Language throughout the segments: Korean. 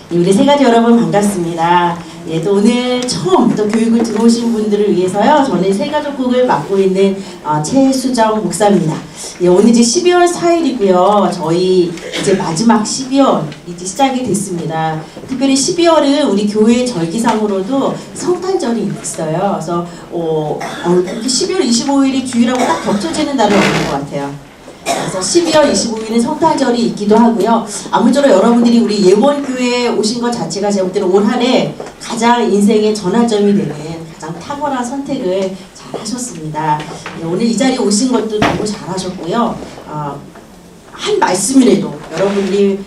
우리 세 가지 여러분 반갑습니다. 예, 또 오늘 처음 또 교육을 들어오신 분들을 위해서요. 저는 세가족국을 맡고 있는 최수정 목사입니다. 예, 오늘 이제 12월 4일이고요. 저희 이제 마지막 12월 이제 시작이 됐습니다. 특별히 12월은 우리 교회 절기상으로도 성탄절이 있어요. 그래서 12월 25일이 주일하고 딱 겹쳐지는 날은 없는 것 같아요. 그래서 12월 25일은 성탄절이 있기도 하고요. 아무쪼록 여러분들이 우리 예원교회에 오신 것 자체가 제가 볼 때는 올 한 해 가장 인생의 전환점이 되는 가장 탁월한 선택을 잘 하셨습니다. 오늘 이 자리에 오신 것도 너무 잘 하셨고요. 한 말씀이라도 여러분들이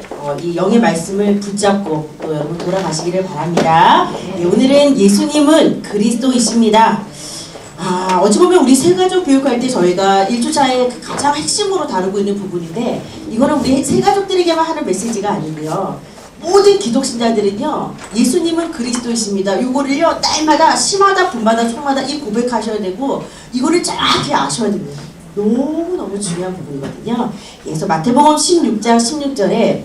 이 영의 말씀을 붙잡고 또 여러분 돌아가시기를 바랍니다. 오늘은 예수님은 그리스도이십니다. 어찌 보면 우리 세가족 교육할 때 저희가 1주차에 가장 핵심으로 다루고 있는 부분인데, 이거는 우리 세가족들에게만 하는 메시지가 아니고요. 모든 기독신자들은요, 예수님은 그리스도이십니다. 이거를요, 날마다, 시마다, 분마다, 총마다 이 고백하셔야 되고, 이거를 정확히 아셔야 됩니다. 너무너무 중요한 부분이거든요. 그래서 마태복음 16장 16절에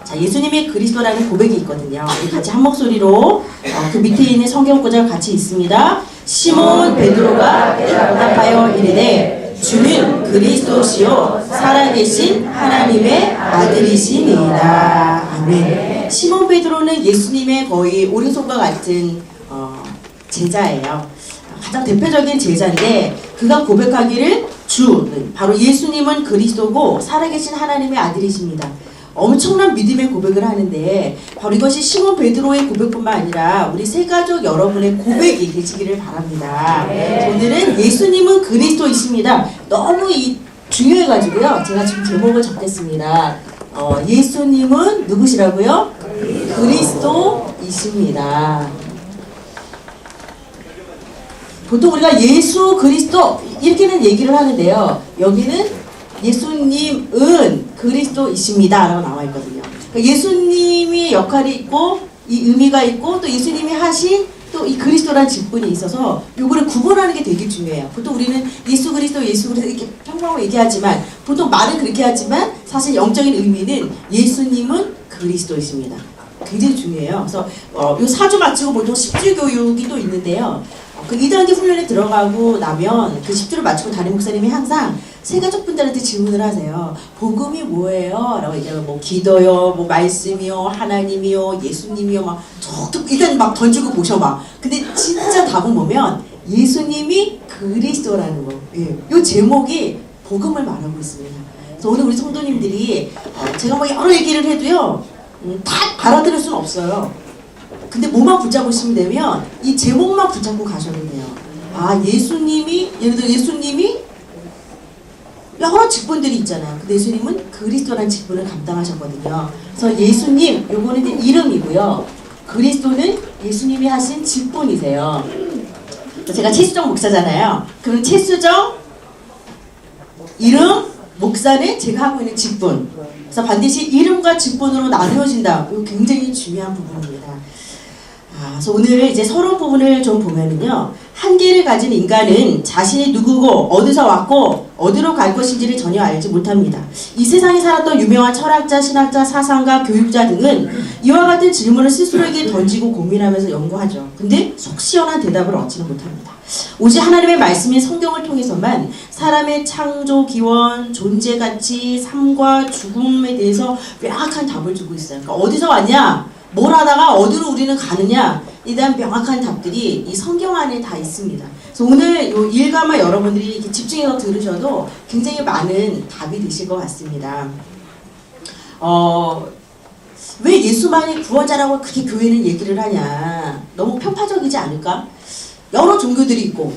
자, 예수님의 그리스도라는 고백이 있거든요. 우리 같이 한 목소리로 그 밑에 있는 성경 구절 같이 있습니다. 시몬 베드로가 대답하여 이르되 주는 그리스도시요 살아계신 하나님의 아들이시니이다. 아멘. 시몬 베드로는 예수님의 거의 오른손과 같은 제자예요. 가장 대표적인 제자인데 그가 고백하기를 주는 바로 예수님은 그리스도고 살아계신 하나님의 아들이십니다. 엄청난 믿음의 고백을 하는데 바로 이것이 시몬 베드로의 고백뿐만 아니라 우리 세가족 여러분의 고백이 되시기를 바랍니다. 오늘은 예수님은 그리스도이십니다. 너무 중요해가지고요. 제가 지금 제목을 적겠습니다. 예수님은 누구시라고요? 그리스도이십니다. 보통 우리가 예수 그리스도 이렇게는 얘기를 하는데요. 여기는 예수님은 그리스도이십니다 라고 나와 있거든요. 그러니까 예수님이 역할이 있고 이 의미가 있고 또 예수님이 하신 또 이 그리스도라는 직분이 있어서 요거를 구분하는 게 되게 중요해요. 보통 우리는 예수 그리스도 이렇게 평범하게 얘기하지만 보통 말은 그렇게 하지만 사실 영적인 의미는 예수님은 그리스도이십니다. 굉장히 중요해요. 그래서 요 4주 마치고 보통 10주 교육이 또 있는데요. 그 2단계 훈련에 들어가고 나면 그 10주를 마치고 담임 목사님이 항상 세가족분들한테 질문을 하세요. 복음이 뭐예요? 라고 얘기하면 뭐 기도요, 뭐 말씀이요, 하나님이요, 예수님이요, 막 툭툭 일단 막 던지고 보셔 막. 근데 진짜 답은 보면 예수님이 그리스도라는 거. 예. 요 제목이 복음을 말하고 있습니다. 그래서 오늘 우리 성도님들이 제가 뭐 여러 얘기를 해도요, 다 알아들을 수는 없어요. 근데 뭐만 붙잡으시면 되면 이 제목만 붙잡고 가셔야 돼요. 예수님이 예를 들어 예수님이 여러 직분들이 있잖아요. 근데 예수님은 그리스도라는 직분을 감당하셨거든요. 그래서 예수님 요거는 이제 이름이고요. 그리스도는 예수님이 하신 직분이세요. 제가 최수정 목사잖아요. 그럼 최수정 이름 목사는 제가 하고 있는 직분. 그래서 반드시 이름과 직분으로 나누어진다. 이거 굉장히 중요한 부분입니다. 그래서 오늘 이제 서론 부분을 좀 보면은요. 한계를 가진 인간은 자신이 누구고 어디서 왔고 어디로 갈 것인지를 전혀 알지 못합니다. 이 세상에 살았던 유명한 철학자, 신학자, 사상가, 교육자 등은 이와 같은 질문을 스스로에게 던지고 고민하면서 연구하죠. 근데 속 시원한 대답을 얻지는 못합니다. 오직 하나님의 말씀인 성경을 통해서만 사람의 창조 기원, 존재 가치, 삶과 죽음에 대해서 명확한 답을 주고 있어요. 그러니까 어디서 왔냐? 뭘 하다가 어디로 우리는 가느냐? 에 대한 명확한 답들이 이 성경 안에 다 있습니다. 그래서 오늘 요 일과만 여러분들이 이렇게 집중해서 들으셔도 굉장히 많은 답이 되실 것 같습니다. 왜 예수만이 구원자라고 그렇게 교회는 얘기를 하냐? 너무 편파적이지 않을까? 여러 종교들이 있고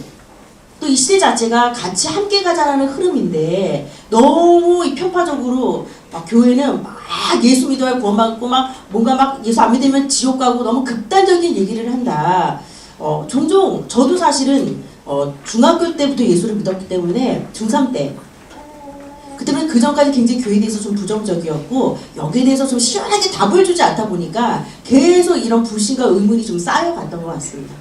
또 이 시대 자체가 같이 함께 가자라는 흐름인데 너무 이 편파적으로 교회는 막 예수 믿어야 구원받고 막 뭔가 막 예수 안 믿으면 지옥 가고 너무 극단적인 얘기를 한다. 종종 저도 사실은 중학교 때부터 예수를 믿었기 때문에 중3 때 그때는 그 전까지 굉장히 교회에 대해서 좀 부정적이었고 여기에 대해서 좀 시원하게 답을 주지 않다 보니까 계속 이런 불신과 의문이 좀 쌓여갔던 것 같습니다.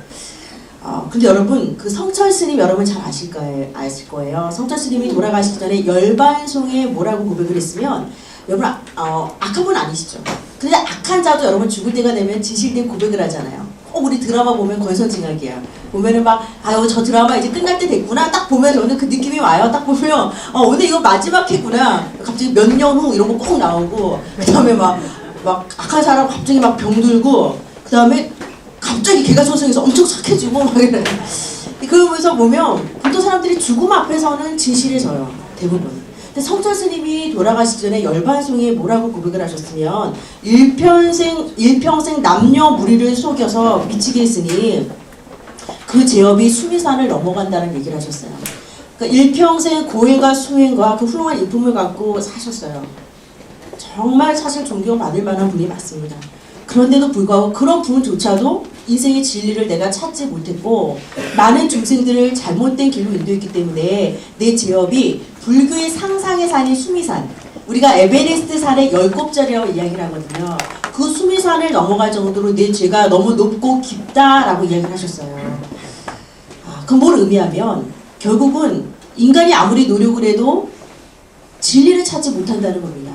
근데 여러분 그 성철 스님 여러분 잘 아실 거예요. 성철 스님이 돌아가시기 전에 열반송에 뭐라고 고백을 했으면 여러분 악한 분 아니시죠? 근데 악한 자도 여러분 죽을 때가 되면 진실된 고백을 하잖아요. 우리 드라마 보면 권선징악이야. 보면은 막 아유 저 드라마 이제 끝날 때 됐구나. 딱 보면 저는 그 느낌이 와요. 딱 보면 오늘 이거 마지막 회구나. 갑자기 몇 년 후 이런 거 꼭 나오고 그 다음에 막 악한 사람 갑자기 막 병들고 그 다음에 갑자기 걔가 소생해서 엄청 착해지고 막 이래. 그러면서 보면 보통 사람들이 죽음 앞에서는 진실해져요. 대부분. 근데 성철 스님이 돌아가시기 전에 열반송에 뭐라고 고백을 하셨으면 일평생 남녀 무리를 속여서 미치게 했으니 그 제업이 수미산을 넘어간다는 얘기를 하셨어요. 그러니까 일평생 고행과 수행과 그 훌륭한 일품을 갖고 사셨어요. 정말 사실 존경받을 만한 분이 맞습니다. 그런데도 불구하고 그런 분조차도 인생의 진리를 내가 찾지 못했고 많은 중생들을 잘못된 길로 인도했기 때문에 내 제업이 불교의 상상의 산인 수미산, 우리가 에베레스트 산의 10곱절이라고 이야기를 하거든요. 그 수미산을 넘어갈 정도로 내 죄가 너무 높고 깊다라고 이야기를 하셨어요. 그건 뭘 의미하면 결국은 인간이 아무리 노력을 해도 진리를 찾지 못한다는 겁니다.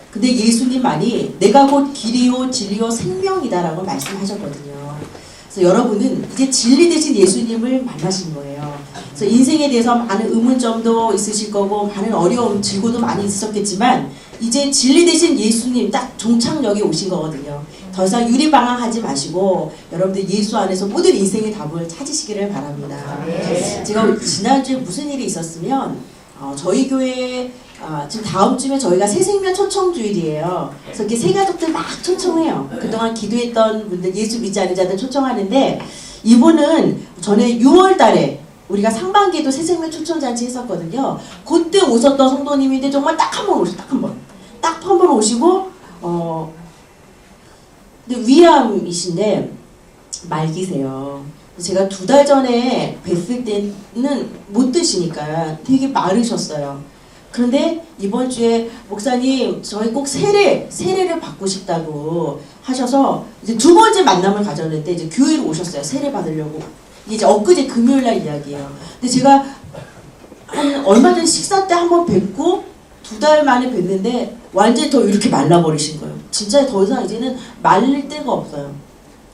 근데 예수님만이 내가 곧 길이요 진리요 생명이다라고 말씀하셨거든요. 그래서 여러분은 이제 진리 되신 예수님을 만나신 거예요. 그래서 인생에 대해서 많은 의문점도 있으실 거고 많은 어려움, 질고도 많이 있으셨겠지만 이제 진리 되신 예수님 딱 종착역에 오신 거거든요. 더 이상 유리방황하지 마시고 여러분들 예수 안에서 모든 인생의 답을 찾으시기를 바랍니다. 제가 지난주에 무슨 일이 있었으면 저희 교회 지금 다음 주에 저희가 새생명 초청주일이에요. 그래서 이렇게 새가족들 막 초청해요. 그동안 기도했던 분들, 예수 믿지 않는 자들 초청하는데 이분은 전에 6월 달에 우리가 상반기에도 새생명 초청잔치 했었거든요. 그때 오셨던 성도님인데 정말 딱 한 번 오셨어요. 딱 한 번 오시고 근데 위암이신데 말기세요. 제가 2달 전에 뵀을 때는 못 드시니까 되게 마르셨어요. 그런데 이번 주에 목사님 저희 꼭 세례를 받고 싶다고 하셔서 이제 2번째 만남을 가졌는데 이제 교회로 오셨어요. 세례 받으려고. 이게 이제 엊그제 금요일날 이야기예요. 근데 제가 한 얼마 전 식사 때 한번 뵙고 2달 만에 뵀는데 완전히 더 이렇게 말라버리신 거예요. 진짜 더 이상 이제는 말릴 데가 없어요.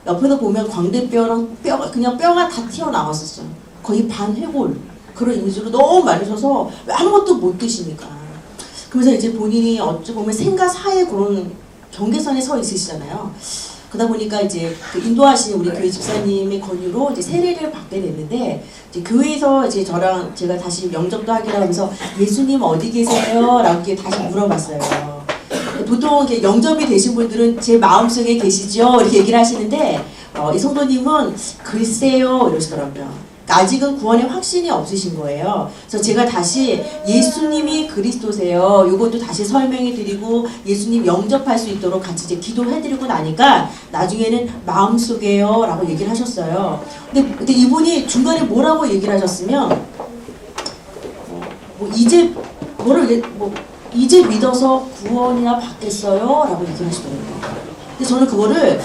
옆에서 보면 광대뼈랑 그냥 뼈가 다 튀어나왔었어요. 거의 반회골. 그런 이미지로 너무 마르셔서 아무것도 못 드시니까. 그러면서 이제 본인이 어찌 보면 생과 사의 그런 경계선에 서 있으시잖아요. 그러다 보니까 이제 그 인도하시는 우리 교회 집사님의 권유로 이제 세례를 받게 됐는데 이제 교회에서 이제 저랑 제가 다시 영접도 하기로 하면서 예수님 어디 계세요? 라고 이렇게 다시 물어봤어요. 보통 이렇게 영접이 되신 분들은 제 마음속에 계시죠? 이렇게 얘기를 하시는데 이 성도님은 글쎄요 이러시더라고요. 아직은 구원의 확신이 없으신 거예요. 그래서 제가 다시 예수님이 그리스도세요. 이것도 다시 설명해 드리고 예수님 영접할 수 있도록 같이 이제 기도해 드리고 나니까 나중에는 마음속에요 라고 얘기를 하셨어요. 근데 이분이 중간에 뭐라고 얘기를 하셨으면 이제 믿어서 구원이나 받겠어요? 라고 얘기를 하시더라고요. 근데 저는 그거를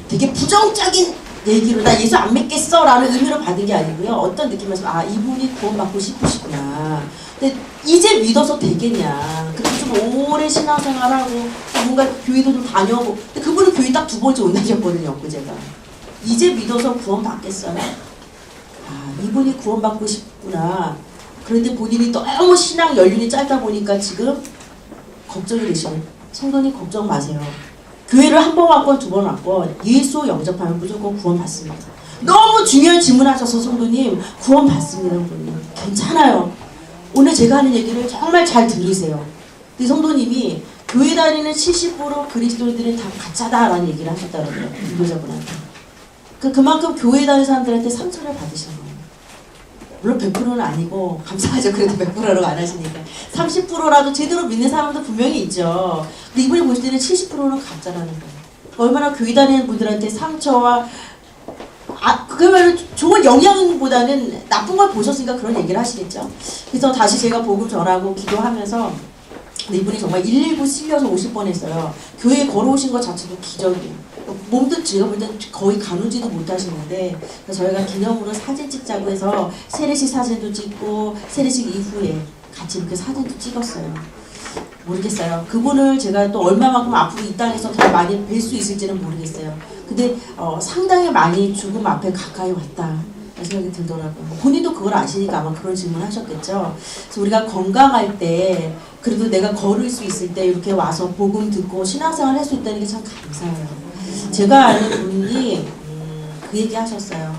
되게 부정적인 얘기로 나 예수 안 믿겠어 라는 의미로 받은 게 아니고요. 어떤 느낌에서 이분이 구원받고 싶으시구나. 근데 이제 믿어서 되겠냐. 그래서 좀 오래 신앙생활하고 뭔가 교회도 좀 다녀오고 근데 그분은 교회 딱 2번째 온다셨거든요. 엊그제가. 이제 믿어서 구원받겠어요? 이분이 구원받고 싶구나. 그런데 본인이 너무 신앙 연륜이 짧다 보니까 지금 걱정이 되시는 성도님 걱정 마세요. 교회를 한 번 왔건 2번 왔건 예수 영접하면 무조건 구원 받습니다. 너무 중요한 질문하셔서 성도님 구원 받습니다. 성도님 괜찮아요. 오늘 제가 하는 얘기를 정말 잘 들으세요. 근데 성도님이 교회 다니는 70% 그리스도인들은 다 가짜다라는 얘기를 하셨다고요. 유교자분한테. 그만큼 교회 다니는 사람들한테 상처를 받으시는 거예요. 물론 100%는 아니고 감사하죠. 그래도 100%라고 안 하시니까 30%라도 제대로 믿는 사람도 분명히 있죠. 근데 이분이 보실 때는 70%는 가짜라는 거예요. 얼마나 교회 다니는 분들한테 상처와 그야말로 좋은 영향보다는 나쁜 걸 보셨으니까 그런 얘기를 하시겠죠. 그래서 다시 제가 복음 전하고 기도하면서 근데 이분이 정말 119 실려서 오실 뻔했어요. 교회에 걸어오신 것 자체도 기적이에요. 몸도 제가 볼 땐 거의 가누지도 못하시는데 저희가 기념으로 사진 찍자고 해서 세례식 사진도 찍고 세례식 이후에 같이 이렇게 사진도 찍었어요. 모르겠어요. 그분을 제가 또 얼마만큼 앞으로 이 땅에서 더 많이 뵐 수 있을지는 모르겠어요. 근데 상당히 많이 죽음 앞에 가까이 왔다 생각이 들더라고요. 본인도 그걸 아시니까 아마 그런 질문 하셨겠죠. 그래서 우리가 건강할 때 그래도 내가 걸을 수 있을 때 이렇게 와서 복음 듣고 신앙생활 할 수 있다는 게 참 감사해요. 제가 아는 분이 그 얘기 하셨어요.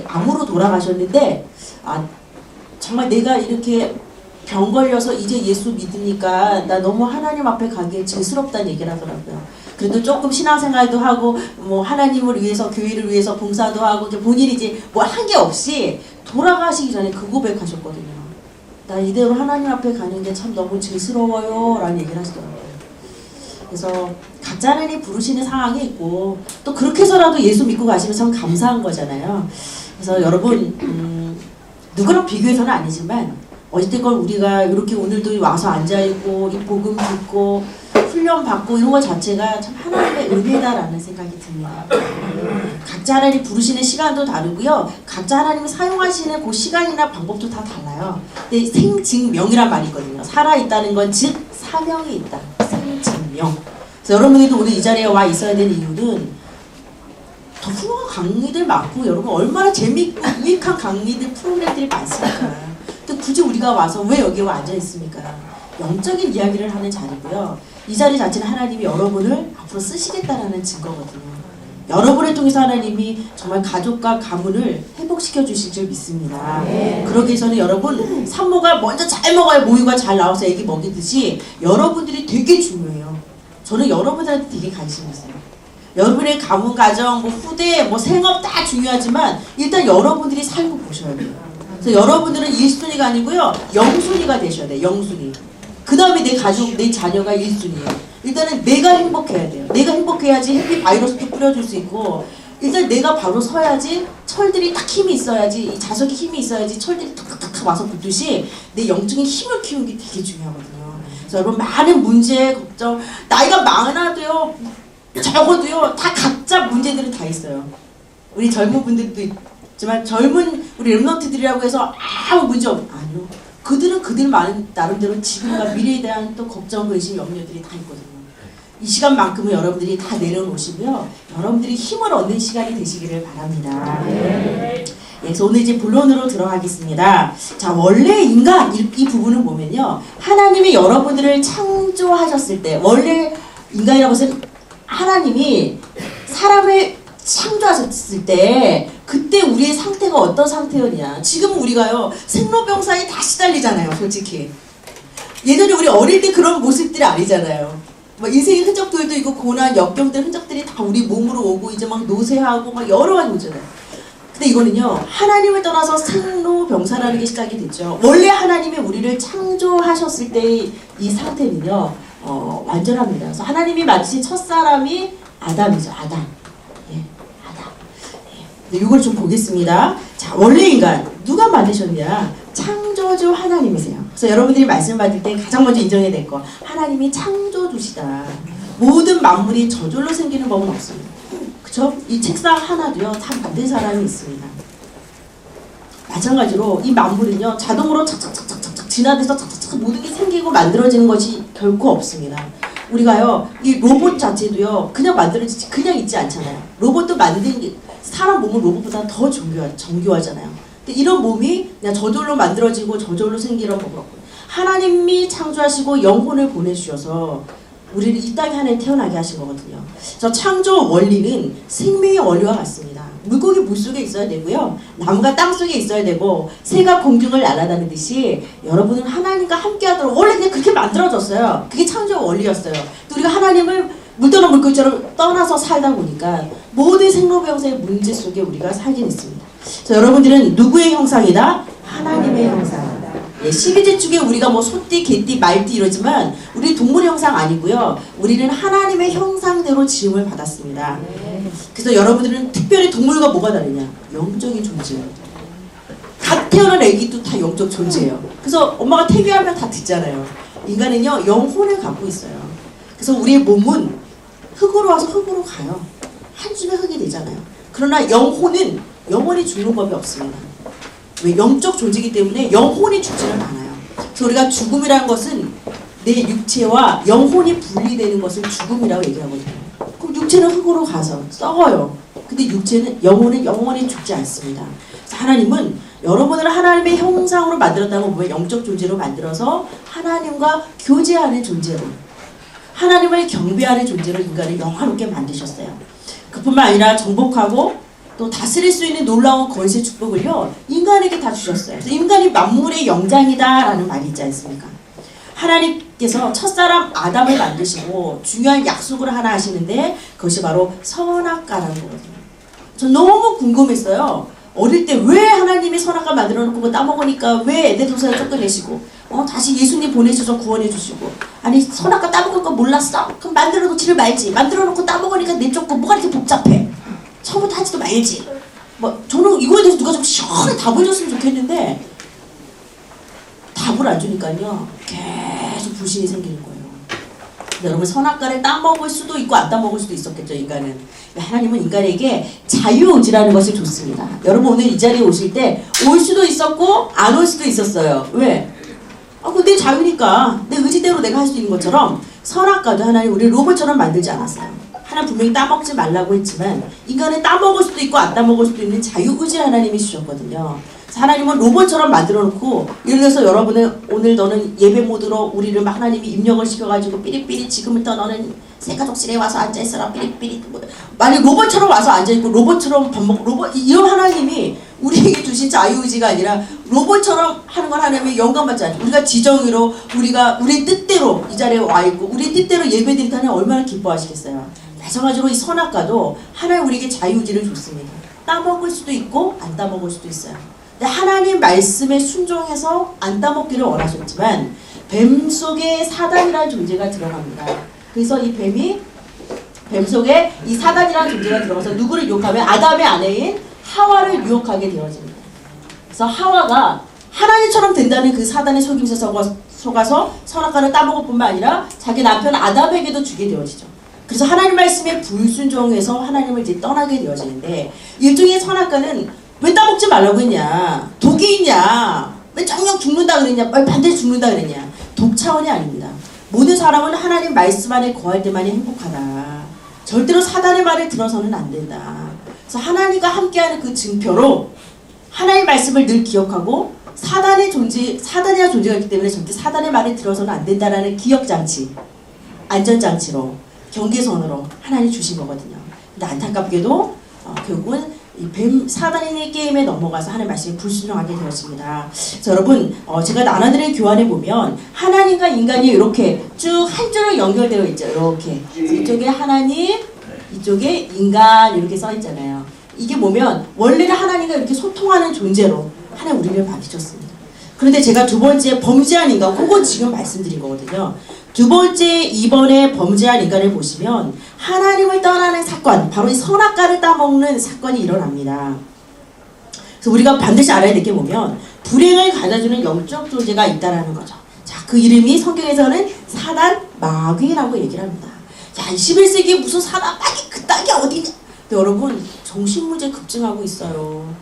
암으로 돌아가셨는데 정말 내가 이렇게 병 걸려서 이제 예수 믿으니까 나 너무 하나님 앞에 가기에 죄스럽다는 얘기를 하더라고요. 그래도 조금 신앙생활도 하고 뭐 하나님을 위해서 교회를 위해서 봉사도 하고 본인이 이제 뭐 한 게 없이 돌아가시기 전에 그 고백하셨거든요. 나 이대로 하나님 앞에 가는 게 참 너무 죄스러워요 라는 얘기를 하시더라고요. 그래서 각자 하나님 부르시는 상황이 있고 또 그렇게 해서라도 예수 믿고 가시면 참 감사한 거잖아요. 그래서 여러분 누구랑 비교해서는 아니지만 어쨌든 우리가 이렇게 오늘도 와서 앉아있고 이 복음 듣고 훈련 받고 이런 것 자체가 참 하나님의 은혜다라는 생각이 듭니다. 각자 하나님 부르시는 시간도 다르고요. 각자 하나님 사용하시는 그 시간이나 방법도 다 달라요. 근데 생직명이란 말이 있거든요. 살아있다는 건 즉 사명이 있다. 생직명. 그래서 여러분들도 오늘 이 자리에 와 있어야 되는 이유는 더 훌륭한 강의들 많고 여러분 얼마나 재미있고 유익한 강의들 프로그램들이 많습니까. 또 굳이 우리가 와서 왜 여기 와 앉아있습니까? 영적인 이야기를 하는 자리고요. 이 자리 자체는 하나님이 여러분을 앞으로 쓰시겠다라는 증거거든요. 여러분을 통해서 하나님이 정말 가족과 가문을 회복시켜 주실 줄 믿습니다. 그러기 위해서는 여러분 산모가 먼저 잘 먹어야 모유가 잘 나와서 애기 먹이듯이 여러분들이 되게 중요해요. 저는 여러분들한테 되게 관심이 있어요. 여러분의 가문, 가정, 뭐 후대, 뭐 생업 다 중요하지만 일단 여러분들이 살고 보셔야 돼요. 그래서 여러분들은 1순위가 아니고요. 0순위가 되셔야 돼요. 0순위. 그 다음에 내 가족, 내 자녀가 1순위예요. 일단은 내가 행복해야 돼요. 내가 행복해야지 해피 바이러스도 뿌려줄 수 있고 일단 내가 바로 서야지 철들이 딱 힘이 있어야지 이 자석이 힘이 있어야지 철들이 탁탁탁 와서 붙듯이 내 영적인 힘을 키우는 게 되게 중요하거든요. 그래서 여러분 많은 문제, 걱정 나이가 많아도요 적어도요 다 각자 문제들은 다 있어요. 우리 젊은 분들도 있지만 젊은 우리 랩런트들이라고 해서 아무 문제 아니요. 그들은 그들 많은 나름대로 지금과 미래에 대한 또 걱정, 근심, 염려들이 다 있거든요. 이 시간만큼은 여러분들이 다 내려놓으시고요. 여러분들이 힘을 얻는 시간이 되시기를 바랍니다. 그래서 오늘 이제 본론으로 들어가겠습니다. 자, 원래 인간 이 부분은 보면요. 하나님이 여러분들을 창조하셨을 때 원래 인간이라고 해서 하나님이 사람을 창조하셨을 때 그때 우리의 상태가 어떤 상태였냐. 지금은 우리가요 생로병사에 다 시달리잖아요. 솔직히 예전에 우리 어릴 때 그런 모습들이 아니잖아요. 막 인생의 흔적들도 있고 고난 역경들 흔적들이 다 우리 몸으로 오고 이제 막 노쇠하고 막 여러 가지 오잖아요. 근데 이거는요 하나님을 떠나서 생로병사라는 게 시작이 됐죠. 원래 하나님이 우리를 창조하셨을 때 이 상태는요 완전합니다. 그래서 하나님이 만드신 첫사람이 아담이죠. 아담. 이걸 좀 보겠습니다. 자, 원래 인간 누가 만드셨냐? 창조주 하나님이세요. 그래서 여러분들이 말씀 받을 때 가장 먼저 인정해야 될 거 하나님이 창조주시다. 모든 만물이 저절로 생기는 법은 없습니다. 그쵸? 이 책상 하나도요 다 만든 사람이 있습니다. 마찬가지로 이 만물은요 자동으로 착착착착착 진화돼서 착착착 모든 게 생기고 만들어지는 것이 결코 없습니다. 우리가요 이 로봇 자체도요 그냥 만들어지지 그냥 있지 않잖아요. 로봇도 만든 게 사람 몸은 로봇보다 더 정교하잖아요. 근데 이런 몸이 그냥 저절로 만들어지고 저절로 생기는 법은 없고 하나님이 창조하시고 영혼을 보내주셔서 우리를 이 땅에 하나에 태어나게 하신 거거든요. 그래서 창조 원리는 생명의 원리와 같습니다. 물고기 물속에 있어야 되고요. 나무가 땅속에 있어야 되고 새가 공중을 날아다니듯이 여러분은 하나님과 함께 하도록 원래 그냥 그렇게 만들어졌어요. 그게 창조 원리였어요. 또 우리가 하나님을 물떠나 물고기처럼 떠나서 살다 보니까 모든 생로병사의 문제 속에 우리가 살게 됐습니다. 그래서 여러분들은 누구의 형상이다? 하나님의 형상. 12지 중에 우리가 뭐 소띠, 개띠, 말띠 이러지만 우리 동물의 형상 아니고요. 우리는 하나님의 형상대로 지음을 받았습니다. 그래서 여러분들은 특별히 동물과 뭐가 다르냐? 영적인 존재예요. 갓 태어난 애기도 다 영적 존재예요. 그래서 엄마가 태교하면 다 듣잖아요. 인간은요 영혼을 갖고 있어요. 그래서 우리의 몸은 흙으로 와서 흙으로 가요. 한 줌의 흙이 되잖아요. 그러나 영혼은 영원히 죽는 법이 없습니다. 왜? 영적 존재이기 때문에 영혼이 죽지는 않아요. 그래서 우리가 죽음이라는 것은 내 육체와 영혼이 분리되는 것을 죽음이라고 얘기하거든요. 그럼 육체는 흙으로 가서 썩어요. 근데 영혼은 영원히 죽지 않습니다. 하나님은 여러분을 하나님의 형상으로 만들었다고 보면 영적 존재로 만들어서 하나님과 교제하는 존재로, 하나님을 경배하는 존재로 인간을 영화롭게 만드셨어요. 그뿐만 아니라 정복하고 또 다스릴 수 있는 놀라운 권세 축복을요 인간에게 다 주셨어요. 그래서 인간이 만물의 영장이다라는 말이 있지 않습니까? 하나님께서 첫사람 아담을 만드시고 중요한 약속을 하나 하시는데 그것이 바로 선악과라는 거거든요. 전 너무 궁금했어요. 어릴 때 왜 하나님이 선악과 만들어 놓고 따먹으니까 왜 에덴동산을 쫓겨내시고 다시 예수님 보내셔서 구원해 주시고, 아니 선악과 따먹을 거 몰랐어? 그럼 만들어 놓지를 말지. 만들어 놓고 따먹으니까 내쫓고 뭐가 이렇게 복잡해. 처음부터 하지도 말지. 저는 이거에 대해서 누가 좀 시원하게 답을 줬으면 좋겠는데 답을 안 주니까요 계속 불신이 생기는 거예요. 여러분, 선악과를 따먹을 수도 있고 안 따먹을 수도 있었겠죠. 인간은. 하나님은 인간에게 자유의지라는 것을 줬습니다. 여러분, 오늘 이 자리에 오실 때 올 수도 있었고 안 올 수도 있었어요. 왜? 내 자유니까 내 의지대로 내가 할 수 있는 것처럼 선악과도 하나님 우리 로봇처럼 만들지 않았어요. 하나님 분명히 따먹지 말라고 했지만 인간은 따먹을 수도 있고 안 따먹을 수도 있는 자유의지를 하나님이 주셨거든요. 하나님은 로봇처럼 만들어 놓고, 예를 들어서 여러분은 오늘 너는 예배 모드로 우리를 막 하나님이 입력을 시켜가지고 삐릿삐릿 지금부터 너는 새가족실에 와서 앉아있어라 삐릿삐릿, 만약 로봇처럼 와서 앉아있고 로봇처럼 밥 먹고 이런 하나님이 우리에게 주신 자유의지가 아니라 로봇처럼 하는 건 하나님의 영감받지 않죠. 우리가 지정의로 우리가 우리 뜻대로 이 자리에 와 있고 우리 뜻대로 예배드린다면 얼마나 기뻐하시겠어요. 마찬가지로 이 선악과도 하나님 우리에게 자유의지를 줬습니다. 따먹을 수도 있고 안 따먹을 수도 있어요. 하나님 말씀에 순종해서 안 따먹기를 원하셨지만 뱀 속에 사단이라는 존재가 들어갑니다. 그래서 이 뱀 속에 이 사단이라는 존재가 들어가서 누구를 유혹하면 아담의 아내인 하와를 유혹하게 되어집니다. 그래서 하와가 하나님처럼 된다는 그 사단의 속임수에 속아서 선악과를 따먹을 뿐만 아니라 자기 남편 아담에게도 주게 되어지죠. 그래서 하나님 말씀에 불순종해서 하나님을 이제 떠나게 되어지는데, 일종의 선악과는 왜 따먹지 말라고 했냐? 독이 있냐? 왜 짱냥 죽는다 그랬냐? 왜 반드시 죽는다 그랬냐? 독 차원이 아닙니다. 모든 사람은 하나님 말씀 안에 거할 때만이 행복하다. 절대로 사단의 말을 들어서는 안 된다. 그래서 하나님과 함께하는 그 증표로 하나님 말씀을 늘 기억하고 사단이라는 존재가 있기 때문에 절대 사단의 말을 들어서는 안 된다라는 기억장치, 안전장치로, 경계선으로 하나님 주신 거거든요. 근데 안타깝게도 결국은 이 사단의 게임에 넘어가서 하나님 말씀에 불순종하게 되었습니다. 그래서 여러분, 제가 나눠드린 교환에 보면 하나님과 인간이 이렇게 쭉 한 줄로 연결되어 있죠. 이렇게 이쪽에 하나님, 이쪽에 인간 이렇게 써 있잖아요. 이게 뭐면 원래는 하나님과 이렇게 소통하는 존재로 하나님 우리를 만드셨습니다. 그런데 제가 두 번째 범죄한 인간, 그거 지금 말씀드린 거거든요. 두 번째, 이번에 범죄한 인간을 보시면 하나님을 떠나는 사건, 바로 이 선악과를 따먹는 사건이 일어납니다. 그래서 우리가 반드시 알아야 될 게 보면 불행을 가져주는 영적 존재가 있다는 거죠. 자, 그 이름이 성경에서는 사단 마귀라고 얘기를 합니다. 야, 21세기에 무슨 사단 마귀 그딴 게 어디냐? 근데 여러분, 정신문제 급증하고 있어요.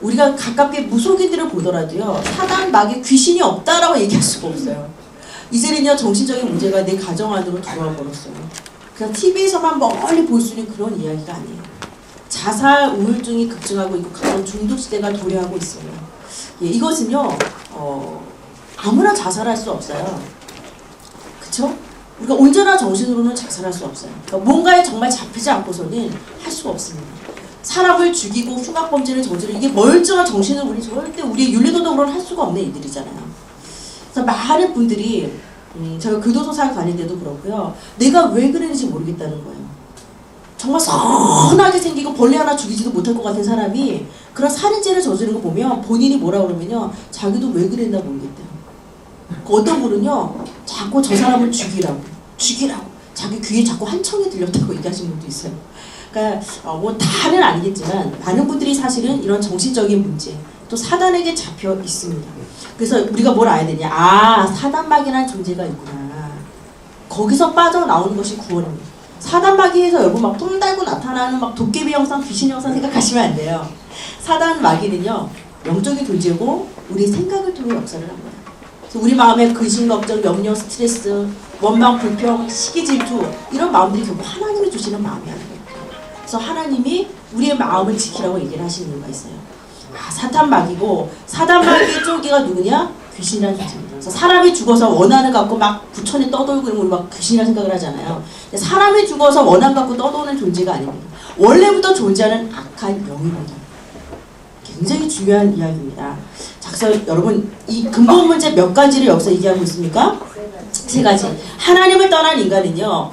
우리가 가깝게 무속인들을 보더라도요, 사단 마귀 귀신이 없다라고 얘기할 수가 없어요. 이제는요, 정신적인 문제가 내 가정 안으로 들어와 버렸어요. 그냥 TV에서만 멀리 볼 수 있는 그런 이야기가 아니에요. 자살, 우울증이 급증하고 있고 가정 중독 시대가 도래하고 있어요. 예, 이것은요, 아무나 자살할 수 없어요. 그쵸? 우리가 온전한 정신으로는 자살할 수 없어요. 그러니까 뭔가에 정말 잡히지 않고서는 할 수가 없습니다. 사람을 죽이고 흉악범죄를 저지르는 이게 멀쩡한 정신을 우리 절대 우리의 윤리도덕으로는 할 수가 없는 일들이잖아요. 그래서 많은 분들이 제가 교도소사에 다닐 때도 그렇고요. 내가 왜 그랬는지 모르겠다는 거예요. 정말 선하게 생기고 벌레 하나 죽이지도 못할 것 같은 사람이 그런 살인죄를 저지르는 거 보면 본인이 뭐라 그러면요, 자기도 왜 그랬나 모르겠대요. 어떤 분은요, 자꾸 저 사람을 죽이라고 자기 귀에 자꾸 한청이 들렸다고 얘기하시는 분도 있어요. 그러니까 뭐 다는 아니겠지만 많은 분들이 사실은 이런 정신적인 문제, 또 사단에게 잡혀 있습니다. 그래서 우리가 뭘 알아야 되냐? 아, 사단마귀라는 존재가 있구나. 거기서 빠져나오는 것이 구원입니다. 사단마귀에서 여러분 막 똥 달고 나타나는 막 도깨비 형상, 귀신 형상 생각하시면 안 돼요. 사단마귀는요, 영적인 존재고 우리 생각을 통해 역사를 한 거예요. 그래서 우리 마음에 근심, 걱정, 염려, 스트레스, 원망, 불평, 시기, 질투 이런 마음들이 결국 하나님이 주시는 마음이 아니에요. 그래서 하나님이 우리의 마음을 지키라고 얘기를 하시는 이유가 있어요. 사탄 마귀고 사단 마귀의 쫄기가 누구냐? 귀신이라는 존재입니다. 그래서 사람이 죽어서 원한을 갖고 막 부천에 떠돌고 이러면 우리 막 귀신이라는 생각을 하잖아요. 근데 사람이 죽어서 원한 갖고 떠도는 존재가 아닙니다. 원래부터 존재하는 악한 영이거든요. 굉장히 중요한 이야기입니다. 자, 그래서 여러분 이 근본 문제 몇 가지를 여기서 얘기하고 있습니까? 세 가지. 하나님을 떠난 인간은요.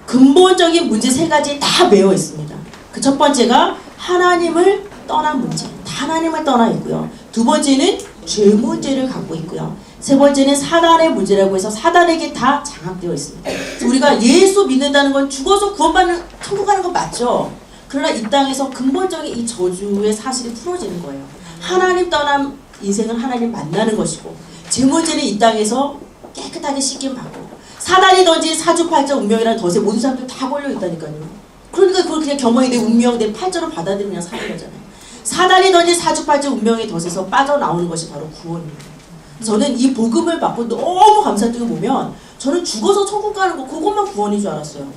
근본적인 문제 세 가지 다 매여 있습니다. 그 첫 번째가 하나님을 떠난 문제. 하나님을 떠나 있고요. 두 번째는 죄 문제를 갖고 있고요. 세 번째는 사단의 문제라고 해서 사단에게 다 장악되어 있습니다. 우리가 예수 믿는다는 건 죽어서 구원받는 천국 가는 건 맞죠. 그러나 이 땅에서 근본적인 이 저주의 사실이 풀어지는 거예요. 하나님 떠난 인생은 하나님 만나는 것이고 제 문제는 이 땅에서 깨끗하게 씻김 받고 사단이 던진 사주팔자 운명이라는 덫에 모든 사람들 다 걸려 있다니까요. 그러니까 그걸 그냥 겸허히 내 운명 내 팔자로 받아들이냐 사는 거잖아요. 사단이 던진 사주팔자 운명의 덫에서 빠져나오는 것이 바로 구원입니다. 저는 이 복음을 받고 너무 감사드리고 보면 저는 죽어서 천국 가는 거 그것만 구원인 줄 알았어요.